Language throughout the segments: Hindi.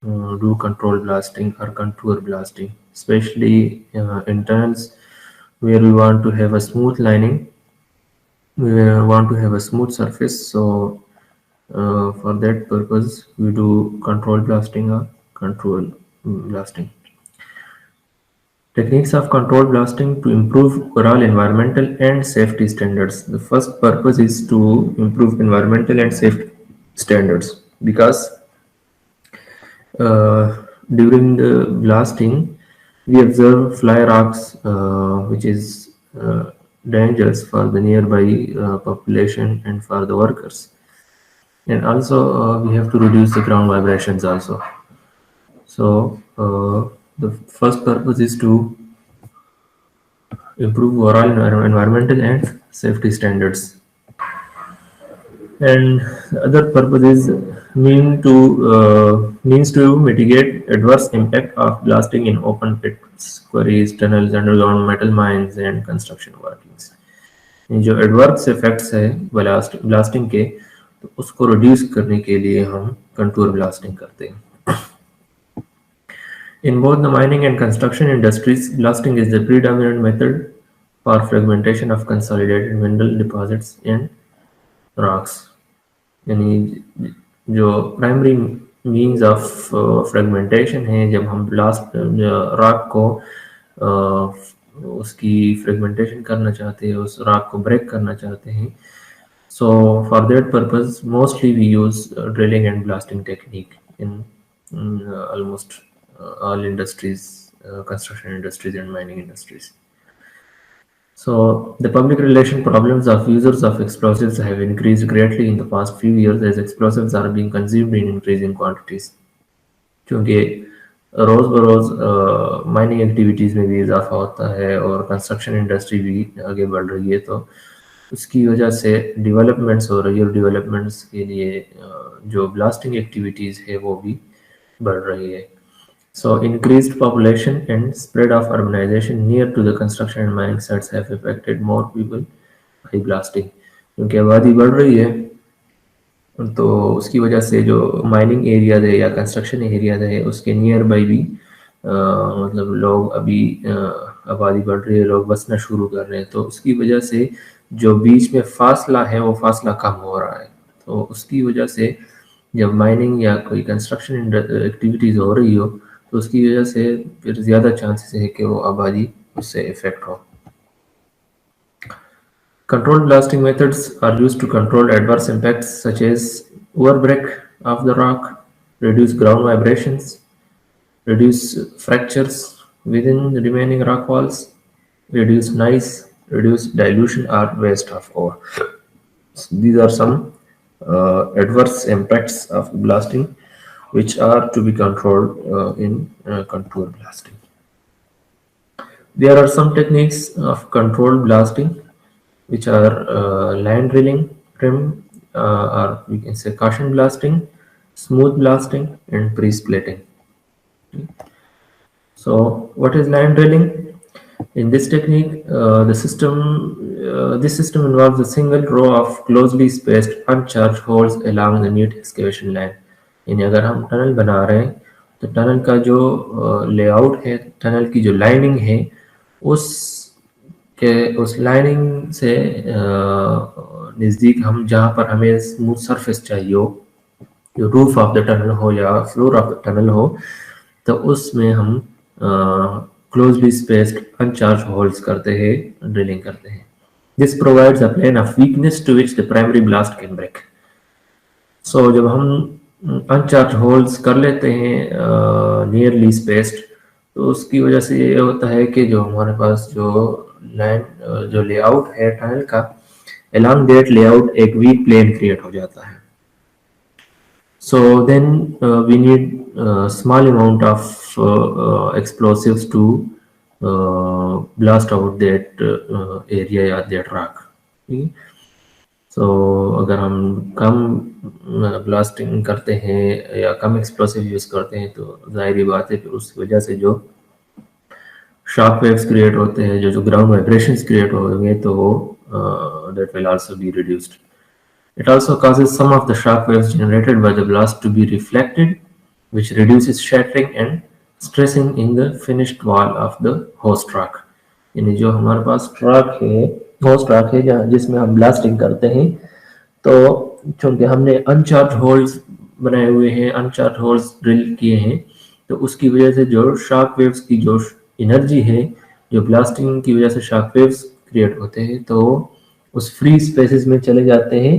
do control blasting or contour blasting, especially in tunnels where we want to have a smooth lining, we want to have a smooth surface. So for that purpose, we do control blasting or contour blasting. Techniques of control blasting to improve overall environmental and safety standards. The first purpose is to improve environmental and safety standards because during the blasting, we observe fly rocks, which is dangerous for the nearby population and for the workers. And also, we have to reduce the ground vibrations also. So, the first purpose is to improve overall environmental and safety standards. And the other purpose is means to mitigate adverse impact of blasting in open pits, quarries, tunnels, underground metal mines and construction workings. ये जो एडवर्स इफेक्ट्स है ब्लास्टिंग के, तो उसको रिड्यूस करने के लिए हम कंटूर ब्लास्टिंग करते हैं. In both the mining and construction industries, blasting is the predominant method for fragmentation of consolidated mineral deposits and rocks. यानी जो प्राइमरी मीन्स ऑफ फ्रेगमेंटेशन है, जब हम ब्लास्ट रॉक को उसकी फ्रेगमेंटेशन करना चाहते हैं, उस रॉक को ब्रेक करना चाहते हैं, so for that purpose mostly we use drilling and blasting technique in almost all industries, construction industries and mining industries. So the public relation problems of users of explosives have increased greatly in the past few years as explosives are being consumed in increasing quantities. क्योंकि रोज बरोज माइनिंग एक्टिविटीज़ में भी इजाफा होता है और कंस्ट्रक्शन इंडस्ट्री भी आगे बढ़ रही है, तो उसकी वजह से डेवलपमेंट्स हो रही है और डेवलपमेंट्स के लिए जो ब्लास्टिंग एक्टिविटीज़ है वो भी बढ़ रही है. So increased population and spread of urbanization near to the construction and mining sites have affected more people by blasting. क्योंकि आबादी बढ़ रही है, तो उसकी वजह से जो माइनिंग एरियाज है या कंस्ट्रक्शन एरियाज है उसके नियर बाई भी मतलब लोग अभी आबादी बढ़ रही है, लोग बसना शुरू कर रहे हैं, तो उसकी वजह से जो बीच में फासला है वो फासला कम हो रहा है. तो उसकी वजह से जब माइनिंग या कोई कंस्ट्रक्शन एक्टिविटीज़ हो रही हो, तो उसकी वजह से फिर ज़्यादा चांसेस है कि वो आबादी उससे इफेक्ट हो. Controlled blasting methods are used to control adverse impacts such as overbreak of the rock, reduce ground vibrations, reduce fractures within the remaining rock walls, reduce noise, reduce dilution or waste of ore. So these are some adverse impacts of blasting which are to be controlled in contour blasting. There are some techniques of controlled blasting which are line drilling, trim, or we can say caution blasting, smooth blasting, and pre-splitting. So what is line drilling? In this technique, this system involves a single row of closely spaced uncharged holes along the neat excavation line. यानी अगर हम टनल बना रहे हैं तो टनल का जो लेआउट है, टनल की जो लाइनिंग है, उस लाइनिंग से नज़दीक हम जहाँ पर हमें स्मूथ सरफेस चाहिए हो, जो रूफ ऑफ द टनल हो या फ्लोर ऑफ द टनल हो, तो उसमें हम क्लोजली स्पेस्ड अनचार्ज होल्स करते हैं, ड्रिलिंग करते हैं. This provides a plane of weakness to which the primary blast can break. So जब हम अनचार्ज होल्स कर लेते हैं नियरली स्पेस्ड, तो उसकी वजह से ये होता है कि जो हमारे पास जो लेआउट है टनल का, along that layout एक वीक प्लेन क्रिएट हो जाता है. So then we need small amount of explosives to blast out that area या that rock. So अगर हम कम ब्लास्टिंग करते हैं या कम एक्सप्लोसिव यूज करते हैं, तो जाहिर बात है फिर उसकी वजह से जो शॉक वेव्स क्रिएट होते हैं, जो ग्राउंड वाइब्रेशंस क्रिएट होंगे, तो वो that will also be reduced. It also causes some of the shock waves generated by the blast to be reflected which reduces shattering and stressing in the finished wall of the host rock. यानी जो हमारे पास ट्रक है, होस्ट रॉक है, जिसमें हम ब्लास्टिंग करते हैं, तो चूंकि हमने अनचार्ज होल्स बनाए हुए हैं, अनचार्ज होल्स ड्रिल किए हैं, तो उसकी वजह से जो शॉक वेव्स की जो एनर्जी है, जो ब्लास्टिंग की वजह से शॉक वेव्स क्रिएट होते हैं, तो उस फ्री स्पेसेस में चले जाते हैं।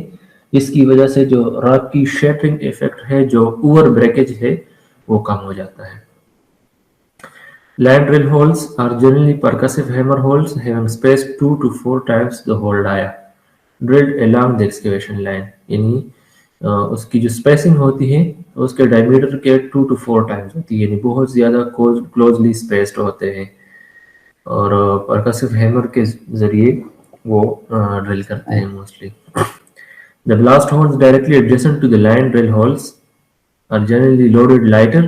इसकी वजह से जो रॉक की शेटरिंग इफेक्ट है, जो ओवर ब्रेकेज है, वो कम हो जाता है। Land drill holes are generally percussive hammer holes having space 2 to 4 times the hole dia drilled along the excavation line. यानी उसकी जो स्पेसिंग होती है उसके डायमीटर के 2 to 4 टाइम्स होती है, यानी बहुत ज़्यादा क्लोजली स्पेस्ड होते हैं, और परकसिव हैमर के ज़रिए वो ड्रिल करते हैं mostly. The blast holes directly adjacent to the line drill holes are generally loaded lighter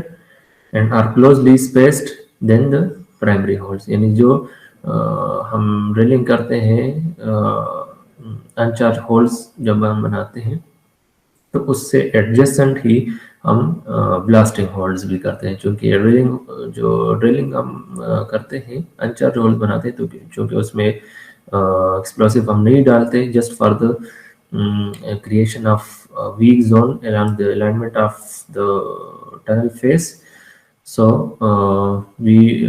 and are closely spaced than the primary holes. यानी जो हम ड्रिलिंग करते हैं अनचार्ज होल्स जब हम बनाते हैं, तो उससे एडजेसेंट ही हम ब्लास्टिंग होल्स भी करते हैं। चूँकि ड्रिलिंग हम करते हैं, अनचार्ज होल्स बनाते हैं, तो चूँकि उसमें एक्सप्लोसिव हम नहीं डालते, just for the creation of a weak zone along the alignment of the tunnel face. So we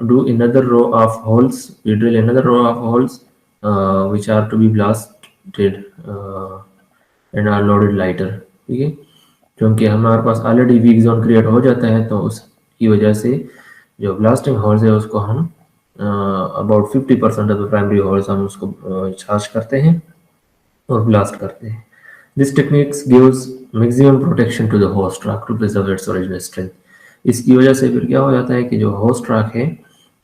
do another row of holes, we drill another row of holes which are to be blasted and are loaded lighter. ठीक है, क्योंकि हमारे पास ऑलरेडी वीक जोन क्रिएट हो जाता है, तो उसकी वजह से जो ब्लास्टिंग होल्स है उसको हम about 50% of the primary holes हम उसको चार्ज करते हैं और ब्लास्ट करते हैं। This techniques gives maximum protection to the host rock to preserve its original strength. इसकी वजह से फिर क्या हो जाता है कि जो होस्ट रॉक है,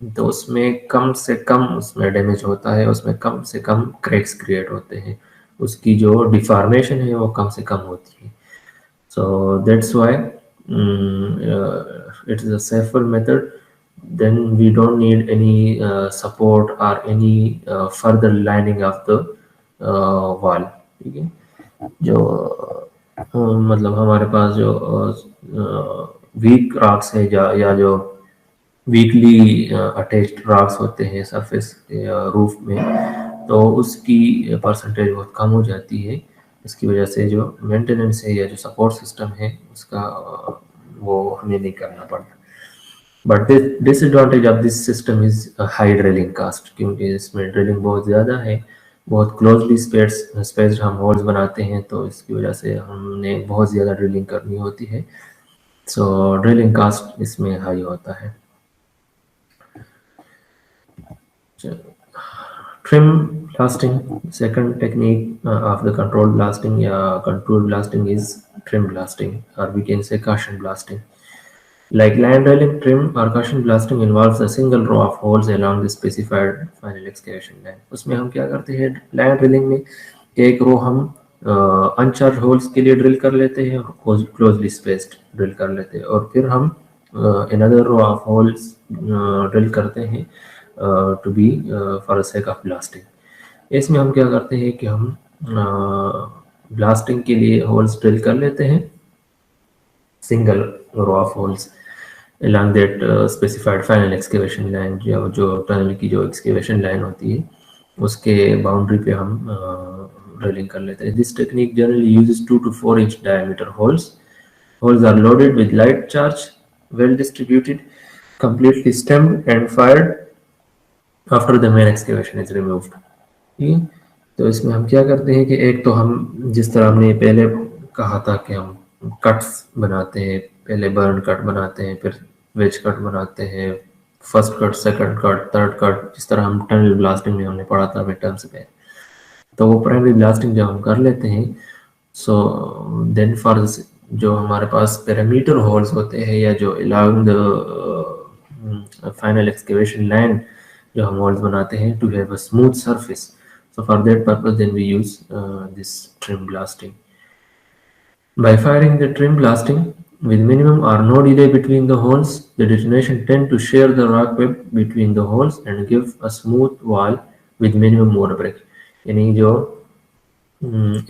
तो उसमें कम से कम उसमें डैमेज होता है, उसमें कम से कम क्रैक्स क्रिएट होते हैं, उसकी जो डिफॉर्मेशन है वो कम से कम होती है। So that's why it is a safer method. Then we don't need any support or any further lining of the wall. ठीक है, जो मतलब हमारे पास जो वीक रॉक्स है या जो वीकली अटैच्ड रॉक्स होते हैं सरफेस रूफ में, तो उसकी परसेंटेज बहुत कम हो जाती है। इसकी वजह से जो मेंटेनेंस है या जो सपोर्ट सिस्टम है उसका वो हमें नहीं करना पड़ता। But disadvantage of this system is high drilling cost, क्योंकि इसमें ड्रिलिंग बहुत ज़्यादा है, बहुत क्लोजली स्पेस्ड हम होल्स बनाते हैं, तो इसकी वजह से हमने बहुत ज़्यादा ड्रिलिंग करनी होती है। सो ड्रिलिंग कास्ट इसमें हाई होता है। Trim blasting, second technique of the controlled blasting या controlled blasting is trim blasting, or we can say caution blasting. Like land drilling, trim or caution blasting involves a single row of holes along the specified final excavation line. उसमें हम क्या करते हैं, land drilling में एक रो हम अनचार्ज होल्स के लिए ड्रिल कर लेते हैं और क्लोजली स्पेस्ड ड्रिल कर लेते हैं, और फिर हम another row of holes drill करते हैं to be for the sake of blasting. इसमें हम क्या करते हैं कि हम ब्लास्टिंग के लिए होल्स ड्रिल कर लेते हैं, single row of holes along that specified final excavation line, जो टनल की जो एक्सकेवेशन लाइन होती है उसके बाउंड्री पे हम ड्रिलिंग कर लेते हैं। This technique generally uses 2 to 4 inch diameter holes. Holes are loaded with light charge, well distributed, completely stemmed and fired after the main excavation is removed. ठीक है, तो इसमें हम क्या करते हैं कि एक तो हम जिस तरह हमने पहले कहा था कि हम कट्स बनाते हैं, पहले बर्न कट बनाते हैं, फिर वेज कट बनाते हैं, first cut, second cut, third cut, जिस तरह हम टनल ब्लास्टिंग में हमने पढ़ा था मिड टर्म्स में। तो वो प्राइमरी ब्लास्टिंग जब हम कर लेते हैं, सो देन फॉर जो हमारे पास पैरामीटर होल्स होते हैं या जो along the final excavation line जो हम होल्स बनाते हैं to have a smooth surface, so for that purpose then we use this trim blasting. By firing the trim blasting with minimum or no delay between the holes, the detonation tend to share the rock web between the holes and give a smooth wall with minimum water break. यानी जो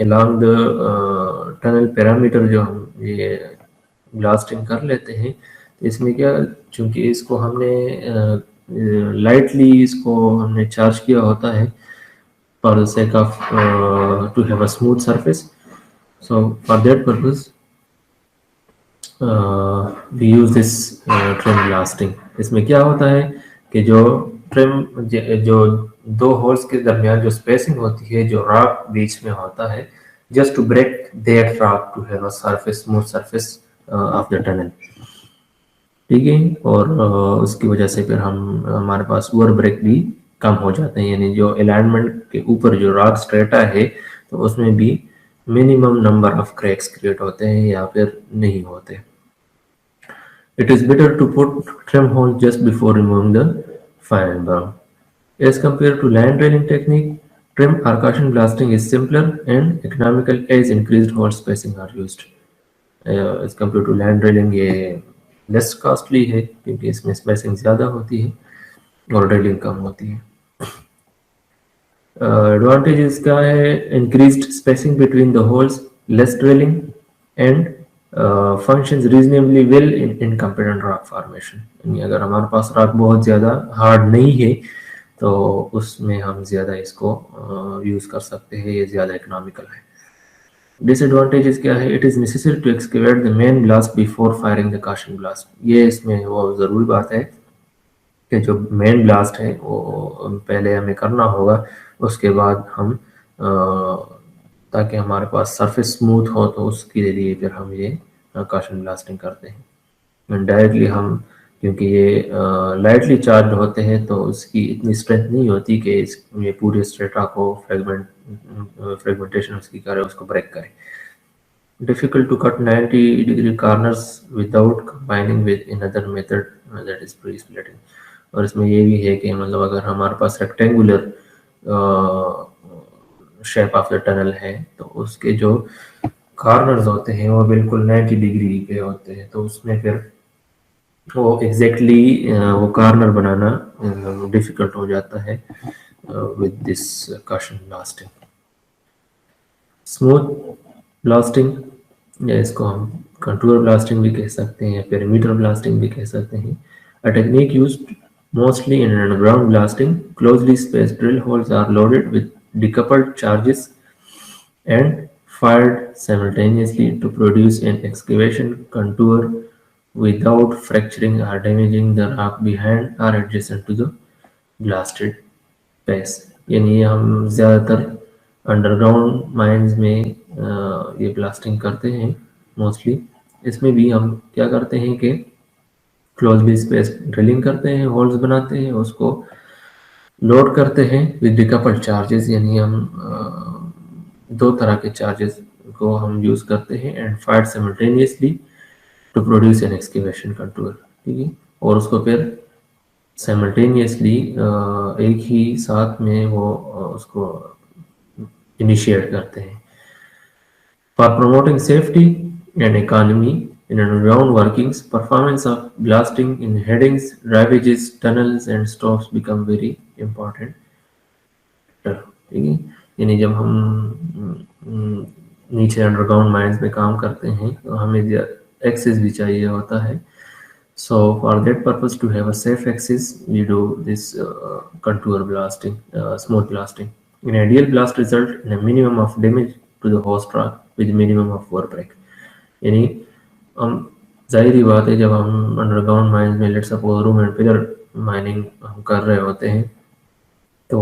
along the tunnel parameter जो हम ये ब्लास्टिंग कर लेते हैं तो इसमें क्या, चूंकि इसको हमने लाइटली इसको हमने चार्ज किया होता है for the sake of to have a smooth surface, so for that purpose we use this trim blasting. इसमें क्या होता है कि जो जो दो होल्स के दरमियान जो स्पेसिंग होती है, जो रॉक बीच में होता है, just to break that rock to have a surface, smooth surface of the tunnel, ठीक है। और उसकी वजह से फिर हमारे पास ओवर ब्रेक भी कम हो जाते हैं, यानी जो अलाइनमेंट के ऊपर जो रॉक स्ट्रेटा है तो उसमें भी minimum number of cracks create होते हैं या फिर नहीं होते। It is better to put trim hole just before removing the fine berm. As compared to land drilling technique, trim or caution blasting is simpler and economical as increased hole spacing are used. As compared to land drilling ये less costly है क्योंकि इसमें spacing ज़्यादा होती है और drilling कम होती है। Advantages क्या है? Increased spacing between the holes, less drilling, and functions reasonably well in incompetent rock formation। यानी अगर हमारे पास रॉक बहुत ज़्यादा हार्ड नहीं है तो उसमें हम ज़्यादा इसको यूज़ कर सकते हैं, ये ज़्यादा इकोनॉमिकल है। डिसएडवांटेजेस क्या है? It is necessary to excavate the main blast before firing the cushion blast. ये इसमें वो ज़रूरी बात है कि जो मेन ब्लास्ट है वो पहले हमें करना होगा, उसके बाद हम ताकि हमारे पास सरफेस स्मूथ हो तो उसके लिए फिर हम ये काशन ब्लास्टिंग करते हैं। डायरेक्टली हम, क्योंकि ये लाइटली चार्ज होते हैं तो उसकी इतनी स्ट्रेंथ नहीं होती कि ये पूरे स्ट्रेटा को फ्रेगमेंटेशन उसकी करे, उसको ब्रेक करे। Difficult to cut 90-degree corners without combining with another method, that is pre-splitting। और इसमें ये भी है कि मतलब अगर हमारे पास rectangular shape of the tunnel है तो उसके जो कॉर्नर्स होते हैं वो बिल्कुल 90 डिग्री पे होते हैं, तो उसमें फिर वो एग्जैक्टली वो कॉर्नर बनाना डिफिकल्ट हो जाता है with this caution blasting. Smooth blasting, या इसको हम कंटूर ब्लास्टिंग भी कह सकते हैं, पेरीमीटर ब्लास्टिंग भी कह सकते हैं। A technique used mostly in underground blasting, closely spaced drill holes are loaded with decoupled charges and fired simultaneously to produce an excavation contour without fracturing or damaging the rock behind or adjacent to the blasted face। यानी हम ज़्यादातर अंडरग्राउंड माइंस में ये ब्लास्टिंग करते हैं मोस्टली। इसमें भी हम क्या करते हैं कि क्लोजली स्पेस ड्रिलिंग करते हैं, होल्स बनाते हैं, उसको लोड करते हैं विद डिकपल्ड चार्जेस, यानी हम दो तरह के चार्जेस को हम यूज करते हैं, and fire simultaneously to produce an excavation contour, ठीक है। और उसको फिर सिमल्टेनियसली एक ही साथ में वो उसको इनिशिएट करते हैं। For promoting safety and economy in underground workings, performance of blasting in headings, ravages, tunnels and stops become very important। ठीक है, यानी जब हम नीचे अंडरग्राउंड माइंस में काम करते हैं तो हमें एक्सेस भी चाहिए होता है। So for that purpose, to have a safe access, we do this contour blasting, smooth blasting. In ideal blast result in a minimum of damage to the host rock with minimum of wear break। यानी हम जाहिर ही बात है जब हम अंडरग्राउंड माइंस में let's suppose room and pillar mining हम कर रहे होते हैं तो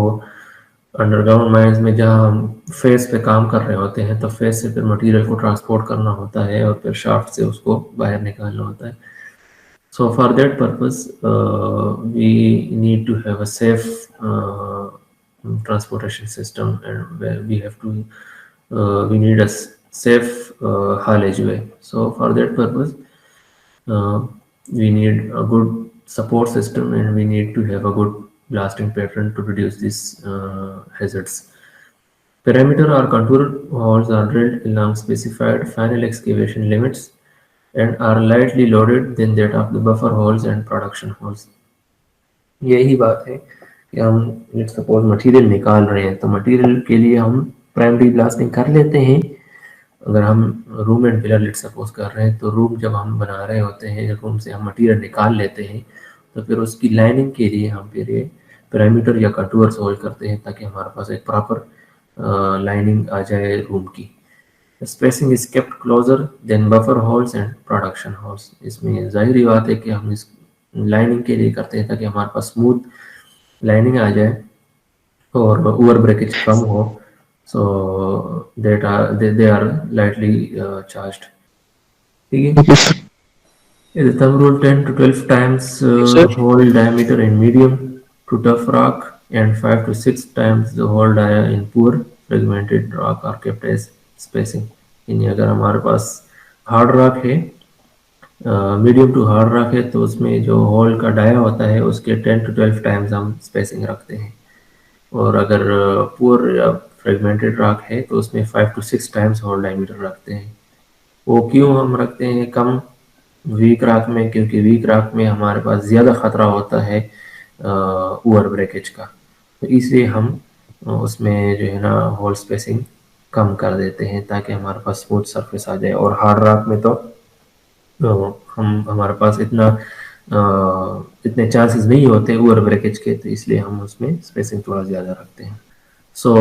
अंडरग्राउंड माइंस में जहाँ हम फेस पे काम कर रहे होते हैं तो फेस से फिर मटेरियल को ट्रांसपोर्ट करना होता है और फिर शाफ्ट से उसको बाहर निकालना होता है। So for that purpose we need to have a safe transportation system, and we need a safe haulage way। So for that purpose we need a good support system and we need to have a good blasting pattern to reduce these hazards। Perimeter or contour holes are drilled along specified final excavation limits and are lightly loaded than that of the buffer holes and production holes। यही बात है कि हम लेट्स सपोज मटेरियल निकाल रहे हैं तो मटेरियल के लिए हम प्राइमरी ब्लास्टिंग कर लेते हैं अगर हम room and pillar let suppose कर रहे हैं, तो रूम जब हम बना रहे होते हैं, रूम से हम मटेरियल निकाल लेते हैं, तो फिर उसकी लाइनिंग के लिए हम फिर ये पैरामीटर या कंटूर सोल्व करते हैं ताकि हमारे पास एक प्रॉपर लाइनिंग आ जाए रूम की। Spacing is kept closure then buffer holes and production holes. इसमें जाहिर बात है कि हम इस लाइनिंग के लिए करते हैं ताकि हमारे पास स्मूथ लाइनिंग आ जाए और ओवर ब्रेकेज कम हो, सो दे आर लाइटली चार्ज्ड। ठीक है। Okay, sir. The thumb rule 10 to 12 times Okay, sir. hole diameter in medium to tough rock and 5 to 6 times the hole dia in poor fragmented rock are kept as spacing। यानी अगर हमारे पास हार्ड रॉक है, मीडियम टू हार्ड रॉक है, तो उसमें जो होल का डाया होता है उसके 10 to 12 टाइम्स हम स्पेसिंग रखते हैं। और अगर पुअर या फ्रेगमेंटेड रॉक है तो उसमें 5 to 6 टाइम्स होल डायमीटर रखते हैं। वो क्यों हम रखते हैं कम वीक रॉक में? क्योंकि वीक रॉक में हमारे पास ज़्यादा खतरा होता है ओवर ब्रेकेज का, तो इसलिए हम उसमें जो है ना होल स्पेसिंग कम कर देते हैं ताकि हमारे पास स्मूथ सरफेस आ जाए। और हार्ड रॉक में तो हम हमारे पास इतने चांसेस नहीं होते ओवर ब्रेकेज के, तो इसलिए हम उसमें स्पेसिंग थोड़ा ज़्यादा रखते हैं। सो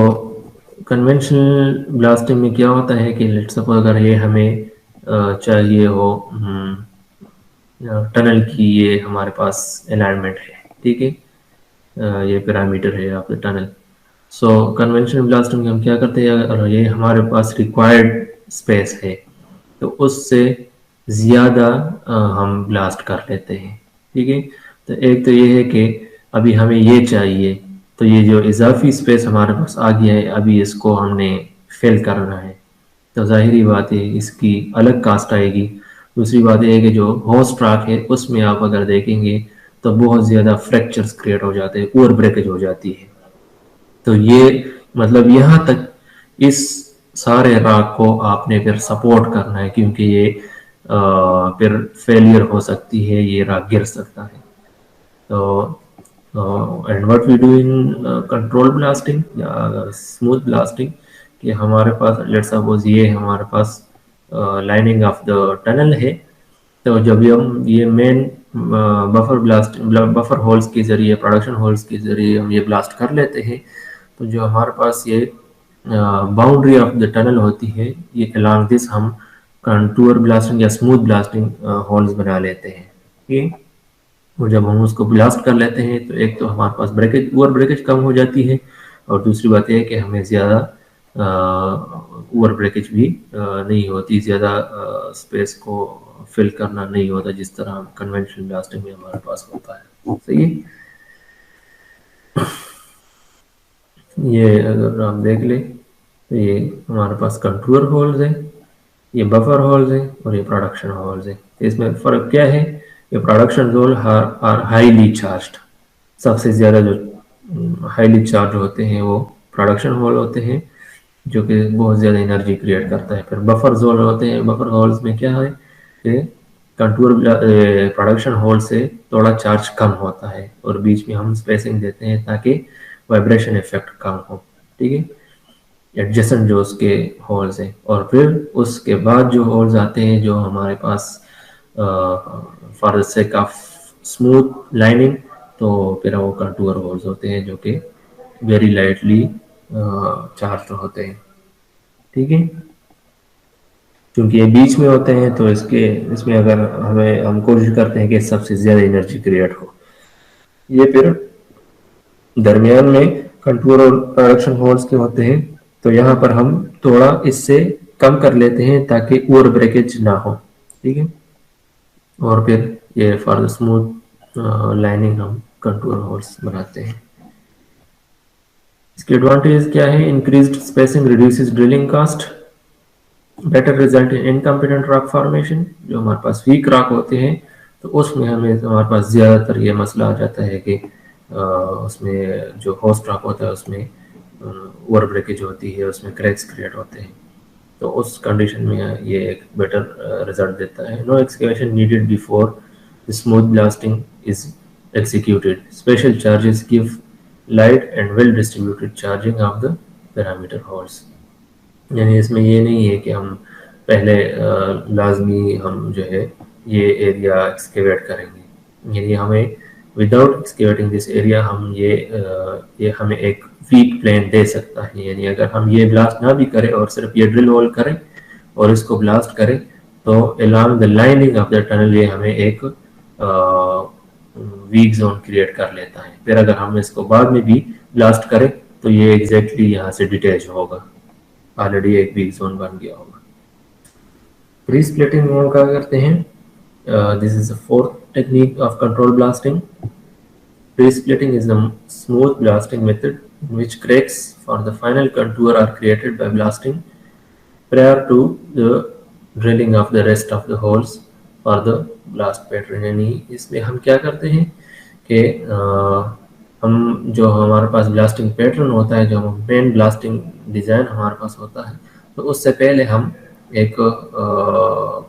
कन्वेंशनल ब्लास्टिंग में क्या होता है कि लेट्स सपोज अगर ये हमें चाहिए हो टनल की, ये हमारे पास अलाइनमेंट है, ठीक है, ये पैरामीटर है आपका टनल। सो कन्वेंशनल ब्लास्टिंग में हम क्या करते हैं, अगर ये हमारे पास रिक्वायर्ड स्पेस है तो उससे ज़्यादा हम ब्लास्ट कर लेते हैं। ठीक है। तो एक तो ये है कि अभी हमें ये चाहिए, तो ये जो इजाफी स्पेस हमारे पास आ गया है, अभी इसको हमने फिल करना है, तो ज़ाहिरी बात है इसकी अलग कास्ट आएगी। दूसरी बात यह है कि जो होस्ट ट्रैक है उसमें आप अगर देखेंगे तो बहुत ज़्यादा फ्रैक्चर्स क्रिएट हो जाते हैं, ओवर ब्रेकेज हो जाती है। तो ये मतलब यहाँ तक इस सारे राग को आपने फिर सपोर्ट करना है, क्योंकि ये फिर फेलियर हो सकती है, ये राग गिर सकता है। तो and what we do in control blasting या स्मूथ ब्लास्टिंग, कि हमारे पास लेट्स सपोज ये हमारे पास लाइनिंग ऑफ द टनल है, तो जब हम ये मेन बफर होल्स के जरिए, प्रोडक्शन होल्स के जरिए हम ये ब्लास्ट कर लेते हैं, तो जो हमारे पास ये बाउंड्री ऑफ द टनल होती है, ये अलोंग दिस हम कंटूर ब्लास्टिंग या स्मूथ ब्लास्टिंग होल्स बना लेते हैं। ठीक है। और जब हम उसको ब्लास्ट कर लेते हैं तो एक तो हमारे पास ब्रेकेज, ओवर ब्रेकेज कम हो जाती है, और दूसरी बात यह है कि हमें ज़्यादा ओवर ब्रेकेज भी नहीं होती, ज़्यादा स्पेस को फिल करना नहीं होता जिस तरह कन्वेंशनल ब्लास्टिंग में हमारे पास होता है। सही है। ये अगर आप देख लें तो ये हमारे पास कंटूर होल्स है, ये बफर होल्स है और ये प्रोडक्शन होल्स है। इसमें फ़र्क क्या है? ये production hole are highly charged, सबसे ज़्यादा जो हाईली चार्ज होते हैं वो प्रोडक्शन होल होते हैं, जो कि बहुत ज़्यादा एनर्जी क्रिएट करता है। फिर बफर होल होते हैं, बफर होल्स में क्या है कि कंटूर प्रोडक्शन होल से थोड़ा चार्ज कम होता है और बीच में हम स्पेसिंग देते हैं ताकि वाइब्रेशन इफेक्ट कम हो। ठीक है। एडजेसेंट जो उसके होल्स हैं, और फिर उसके बाद जो होल्स आते हैं जो हमारे पास for the sake of smooth lining, तो फिर वो कंटूर होल्स होते हैं जो कि वेरी लाइटली चार्ज होते हैं। ठीक है। क्योंकि ये बीच में होते हैं तो इसमें अगर हम कोशिश करते हैं कि सबसे ज़्यादा एनर्जी क्रिएट हो, ये फिर दरमियान में कंटूर और प्रोडक्शन होल्स के होते हैं, तो यहाँ पर हम थोड़ा इससे कम कर लेते हैं ताकि ओवर ब्रेकेज ना हो। ठीक है। और फिर ये फॉर द स्मूथ लाइनिंग हम कंटूर होल्स बनाते हैं। इसके एडवांटेज क्या है? Increased spacing reduces drilling cost, better result in incompetent rock formation. जो हमारे पास वीक रॉक होते हैं तो उसमें हमारे पास ज़्यादातर ये मसला आ जाता है कि उसमें जो होस्ट रॉक होता है उसमें ओवर ब्रेकेज होती है, उसमें क्रैक्स क्रिएट होते हैं, तो उस कंडीशन में ये एक बेटर रिजल्ट देता है। No excavation needed before smooth blasting is executed. Special charges give light and well distributed charging of the parameter holes। यानी इसमें ये नहीं है कि हम पहले लाजमी हम जो है ये एरिया एक्सकेवेट करेंगे, यानी हमें विदाउट एक्सकेवेटिंग दिस एरिया हम ये हमें एक वीक प्लेन दे सकता है। यानी अगर हम ये ब्लास्ट ना भी करें और सिर्फ ये ड्रिल होल करें और इसको ब्लास्ट करें तो along the lining of the tunnel ये हमें एक वीक जोन क्रिएट कर लेता है। फिर अगर हम इसको बाद में भी ब्लास्ट करें तो ये एग्जैक्टली यहाँ से डिटैच होगा, ऑलरेडी एक वीक जोन बन गया होगा। प्री स्प्लिटिंग में हम क्या करते हैं, this is the fourth technique of control blasting. Pre-splitting is the smooth blasting method in which cracks for the final contour are created by blasting prior to the drilling of the rest of the holes for the blast pattern। यानी इसमें हम क्या करते हैं कि हम जो हमारे पास ब्लास्टिंग पैटर्न होता है, जो हम मेन ब्लास्टिंग डिज़ाइन हमारे पास होता है, तो उससे पहले हम एक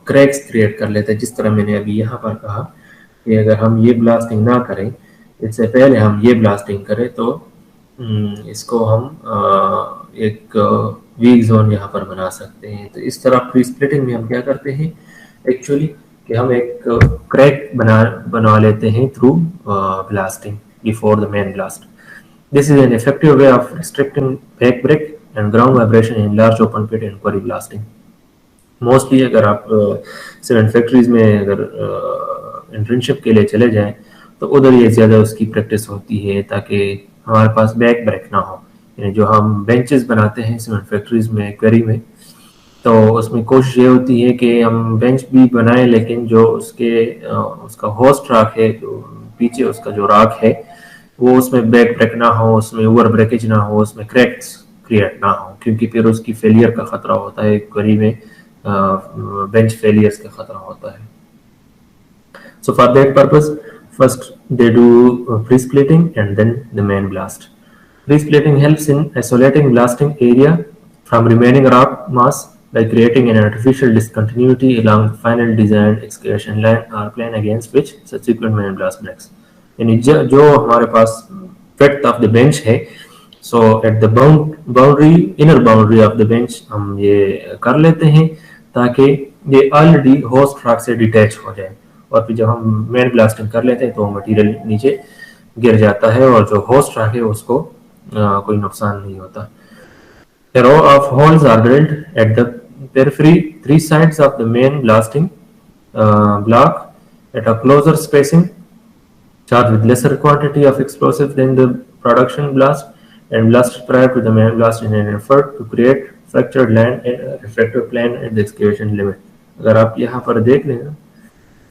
क्रैक्स क्रिएट कर लेते हैं। जिस तरह मैंने अभी यहाँ पर कहा कि अगर हम ये ब्लास्टिंग ना करें, इससे पहले हम ये ब्लास्टिंग करें तो इसको हम एक वीक जोन यहाँ पर बना सकते हैं। तो इस तरह प्री स्प्लिटिंग में हम क्या करते हैं एक्चुअली कि हम एक क्रैक बना लेते हैं through blasting before the main blast. This is an effective way of restricting back break and ground vibration in large open pit and quarry blasting. Mostly अगर आप सीमेंट फैक्ट्रीज में अगर इंटर्नशिप के लिए चले जाएं तो उधर ये ज़्यादा उसकी प्रैक्टिस होती है ताकि हमारे पास बैक ब्रेक ना हो। यानी जो हम बेंचेस बनाते हैं सीमेंट फैक्ट्रीज में, क्वेरी में, तो उसमें कोशिश ये होती है कि हम बेंच भी बनाएं लेकिन जो उसका होस्ट राख है, जो पीछे उसका जो राख है, वो उसमें बैक ब्रेक ना हो, उसमें ओवर ब्रेकेज ना हो, उसमें क्रैक्स क्रिएट ना हो, क्योंकि फिर उसकी फेलियर का खतरा होता है। क्वेरी में बेंच फेलियर्स का खतरा होता है। So for that purpose, first they do pre-splitting and then the main blast. Pre-splitting helps in isolating blasting area from remaining rock mass by creating an artificial discontinuity along the final designed excavation line or plane against which subsequent main blast breaks. यानी जो हमारे पास width of the bench है, so at the inner boundary of the bench हम ये कर लेते हैं ताकि ये ऑलरेडी होस्ट रॉक से डिटैच हो जाए, और फिर जब हम मेन ब्लास्टिंग कर लेते हैं तो मटेरियल नीचे गिर जाता है और जो होस्ट रॉक है उसको कोई नुकसान नहीं होता। A row of holes are drilled at the periphery, 3 sides of the main blasting block at a closer spacing, charged with lesser quantity of explosive than the production blast, and blasted prior to the main blast in an effort to create fractured land and refractive plane at the excavation limit। अगर आप यहाँ पर देख लें,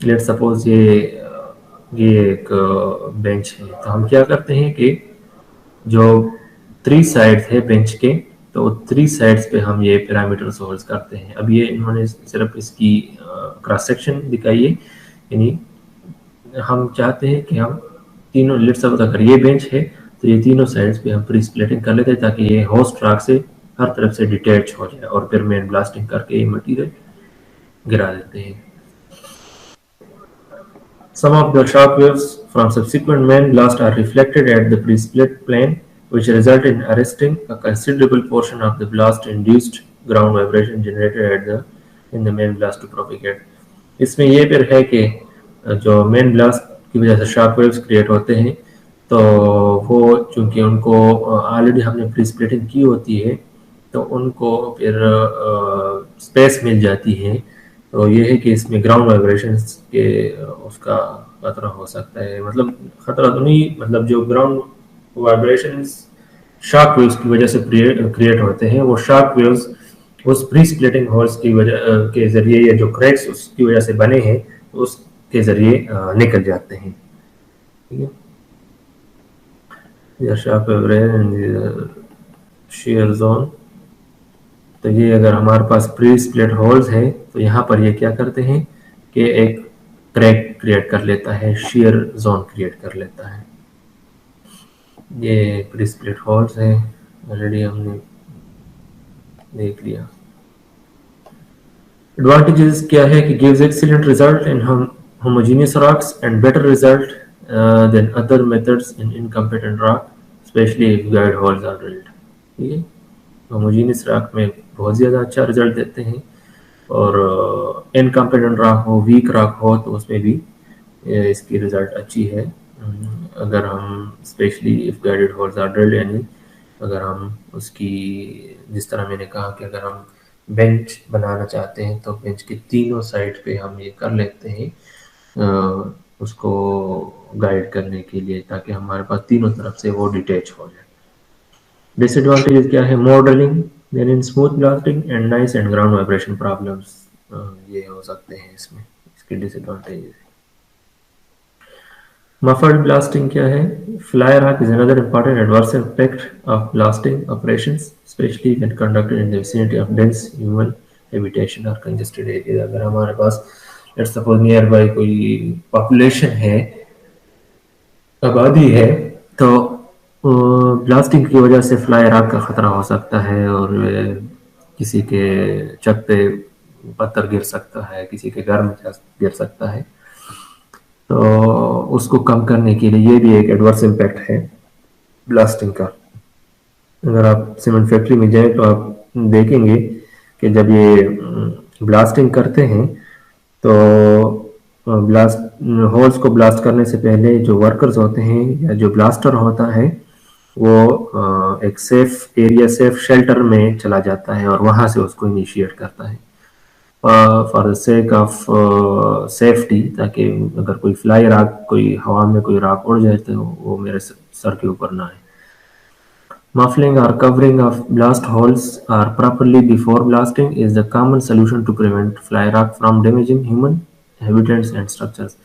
लेट सपोज ये एक बेंच है, तो हम क्या करते हैं कि जो 3 साइड्स है बेंच के, तो 3 साइड्स पे हम ये पैरामीटर होल्स करते हैं। अब ये इन्होंने सिर्फ इसकी क्रॉस सेक्शन दिखाई है, यानी हम चाहते हैं कि हम तीनों, लेट सपोज अगर ये बेंच है तो ये तीनों साइड्स पे हम प्री स्प्लिटिंग कर लेते हैं ताकि ये होस्ट रॉक से हर तरफ से डिटैच हो जाए, और फिर मेन ब्लास्टिंग करके ये मटीरियल गिरा देते हैं। Some of the shock waves from subsequent main blast are reflected at the pre-split plane, which result in arresting a considerable portion of the blast-induced ground vibration generated in the main blast to propagate। इसमें ये फिर है कि जो मेन ब्लास्ट की वजह से शॉक वेव्स क्रिएट होते हैं, तो वो चूँकि उनको ऑलरेडी हमने प्री स्प्लिटिंग की होती है तो उनको फिर स्पेस मिल जाती है, तो ये है कि इसमें ग्राउंड वाइब्रेशंस के उसका खतरा हो सकता है। मतलब खतरा तो नहीं, मतलब जो ग्राउंड वाइब्रेशंस शॉक वेव्स की वजह से क्रिएट होते हैं, वो शॉक वेव्स उस प्री स्प्लिटिंग होल्स की वजह के जरिए, या जो क्रैक्स उसकी वजह से बने हैं उसके जरिए निकल जाते हैं। ठीक है, शॉक वाइब्रेशन शेयर जोन। तो ये अगर हमारे पास प्री स्प्लिट होल्स है तो यहाँ पर ये क्या करते हैं कि एक क्रैक क्रिएट कर लेता है, शेयर जोन क्रिएट कर लेता है। ये प्री स्प्लिट होल्स है, ऑलरेडी हमने देख लिया। एडवांटेजेस क्या है कि gives excellent result in homogeneous rocks and better result than other methods in incompetent rock, specially if guide holes are drilled. ठीक है, होमोजेनियस रॉक में बहुत ज़्यादा अच्छा रिजल्ट देते हैं, और इनकम्पिटेंट रॉक हो, वीक रॉक हो, तो उसमें भी इसकी रिजल्ट अच्छी है। अगर हम specially if guided holes are drilled, यानी अगर हम उसकी, जिस तरह मैंने कहा कि अगर हम बेंच बनाना चाहते हैं तो बेंच के तीनों साइड पे हम ये कर लेते हैं उसको गाइड करने के लिए, ताकि हमारे पास तीनों तरफ से वो डिटैच हो जाए। डिसएडवांटेज क्या है? More drilling than in smooth blasting and noise and ground vibration problems, ये हो सकते हैं इसमें, इसके डिसएडवांटेजेस। Muffled blasting क्या है? Fly rack is another important adverse effect of blasting operations, especially when conducted in the vicinity of dense human habitation or congested areas. अगर हमारे पास let's suppose near by कोई population है, आबादी है, तो ब्लास्टिंग की वजह से फ्लाई राक का खतरा हो सकता है, और किसी के छत पे पत्थर गिर सकता है, किसी के घर में गिर सकता है। तो उसको कम करने के लिए ये भी एक एडवर्स इम्पैक्ट है ब्लास्टिंग का। अगर आप सीमेंट फैक्ट्री में जाएं तो आप देखेंगे कि जब ये ब्लास्टिंग करते हैं तो ब्लास्ट होल्स को ब्लास्ट करने से पहले जो वर्कर्स होते हैं या जो ब्लास्टर होता है वो एक सेफ एरिया, सेफ शेल्टर में चला जाता है और वहां से उसको इनिशिएट करता है for the sake of safety, ताकि अगर कोई फ्लाई राक, कोई हवा में कोई राक उड़ जाए तो वो मेरे सर के ऊपर ना आए। Muffling or covering of blast holes are properly before blasting is the common solution to prevent fly rock from damaging human habitats and structures.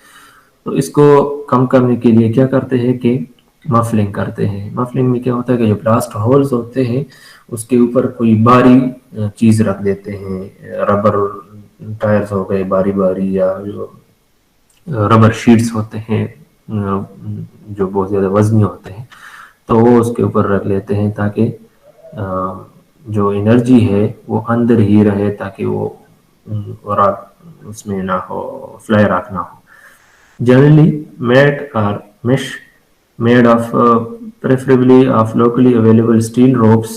तो इसको कम करने के लिए क्या करते हैं कि मफलिंग करते हैं। मफलिंग में क्या होता है कि जो ब्लास्ट होल्स होते हैं उसके ऊपर कोई बारी चीज़ रख देते हैं, रबर टायर्स हो गए बारी बारी, या जो रबर शीट्स होते हैं जो बहुत ज़्यादा वजनी होते हैं, तो वो उसके ऊपर रख लेते हैं ताकि जो एनर्जी है वो अंदर ही रहे, ताकि वो राक उसमें ना हो, फ्लाई राक ना हो। जनरली मैट और mesh made of preferably of locally available steel ropes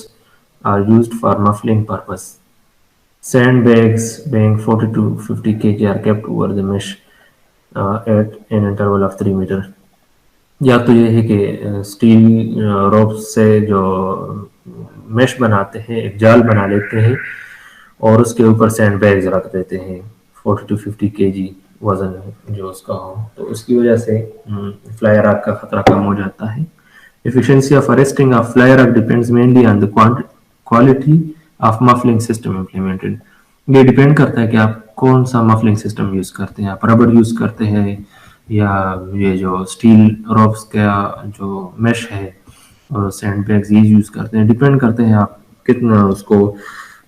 are used for muffling purpose. Sandbags weighing 40 to 50 kg are kept over the mesh at an interval of 3 meter. या तो ये है कि स्टील रोप से जो मेश बनाते हैं, एक जाल बना लेते हैं और उसके ऊपर सैंड बैग्स रख देते हैं 40 to 50 kg वजन जो उसका हो, तो उसकी वजह से फ्लाई राक का खतरा कम हो जाता है। Efficiency of arresting of fly rack depends mainly on the quality of muffling system implemented. ये डिपेंड करता है कि आप कौन सा मफलिंग सिस्टम यूज करते हैं, आप रबर यूज करते हैं या ये जो स्टील रोप्स का जो मेश है और सैंड बैग्स ये यूज करते हैं। डिपेंड करते हैं आप कितना उसको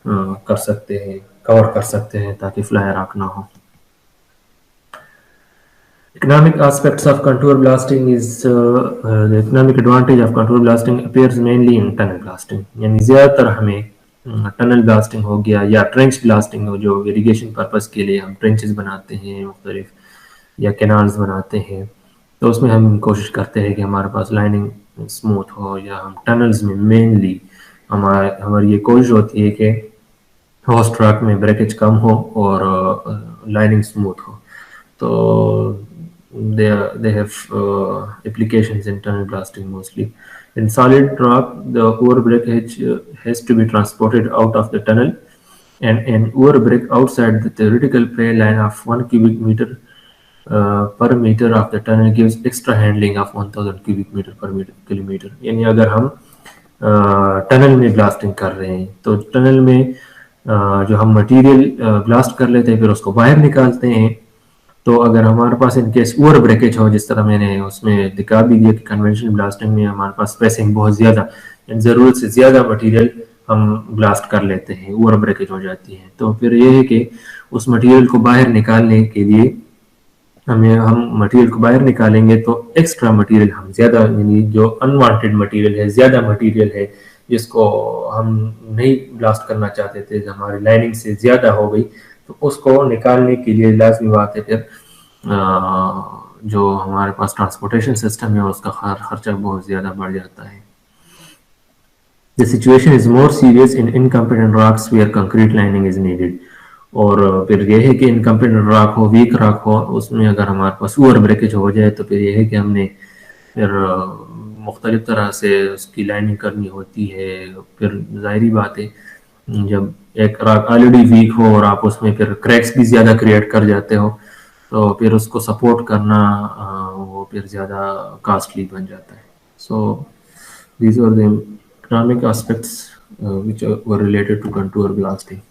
कर सकते हैं, कवर कर सकते हैं ताकि फ्लाई राक ना हो। Economic aspects of contour blasting is the economic advantage of contour blasting appears mainly in tunnel blasting, यानी ज़्यादातर हमें टनल ब्लास्टिंग हो गया या ट्रेंच ब्लास्टिंग हो, जो इरिगेशन पर्पस के लिए हम ट्रेंचेस बनाते हैं मुख्तलिफ या कैनाल्स बनाते हैं, तो उसमें हम कोशिश करते हैं कि हमारे पास लाइनिंग स्मूथ हो, या हम टनल्स में मेनली हमारी ये कोशिश होती है कि होस्ट ट्रैक में ब्रेकेज कम हो और लाइनिंग स्मूथ हो। तो they have applications in tunnel blasting mostly. In solid rock, the ore breakage has to be transported out of the tunnel, and an ore break outside the theoretical pay line of 1 cubic meter per meter of the tunnel gives extra handling of 1000 cubic meter per kilometer. यानी अगर हम टनल में ब्लास्टिंग कर रहे हैं तो टनल में जो हम मटेरियल ब्लास्ट कर लेते हैं फिर उसको बाहर निकालते हैं, तो अगर हमारे पास इनकेस ओवर ब्रेकेज हो, जिस तरह मैंने उसमें दिखा भी दिया कि कन्वेंशनल ब्लास्टिंग में हमारे पास स्पेसिंग बहुत ज़्यादा, ज़रूरत से ज़्यादा मटेरियल हम ब्लास्ट कर लेते हैं, ओवर ब्रेकेज हो जाती है, तो फिर ये है कि उस मटेरियल को बाहर निकालने के लिए हम मटेरियल को बाहर निकालेंगे तो एक्स्ट्रा मटेरियल हम ज़्यादा, यानी जो अनवांटेड मटेरियल है, ज़्यादा मटेरियल है जिसको हम नहीं ब्लास्ट करना चाहते थे, हमारी लाइनिंग से ज़्यादा हो गई, तो उसको निकालने के लिए लाजमी बात है फिर जो हमारे पास ट्रांसपोर्टेशन सिस्टम है उसका खर्चा बहुत ज़्यादा बढ़ जाता है। The situation is more serious in incompetent rocks where concrete lining is needed. और फिर ये है कि इनकम्प्लीट राख हो, वीक राख हो, उसमें अगर हमारे पास ओवर ब्रेकेज हो जाए तो फिर ये है कि हमने फिर मुख्तलिफ तरह से उसकी लाइनिंग करनी होती है। फिर जाहिर बात है जब एक राख ऑलरेडी वीक हो और आप उसमें फिर क्रैक्स भी ज़्यादा क्रिएट कर जाते हो तो फिर उसको सपोर्ट करना वो फिर ज़्यादा कॉस्टली बन जाता है। सो these were the economic aspects which were related to contour blasting.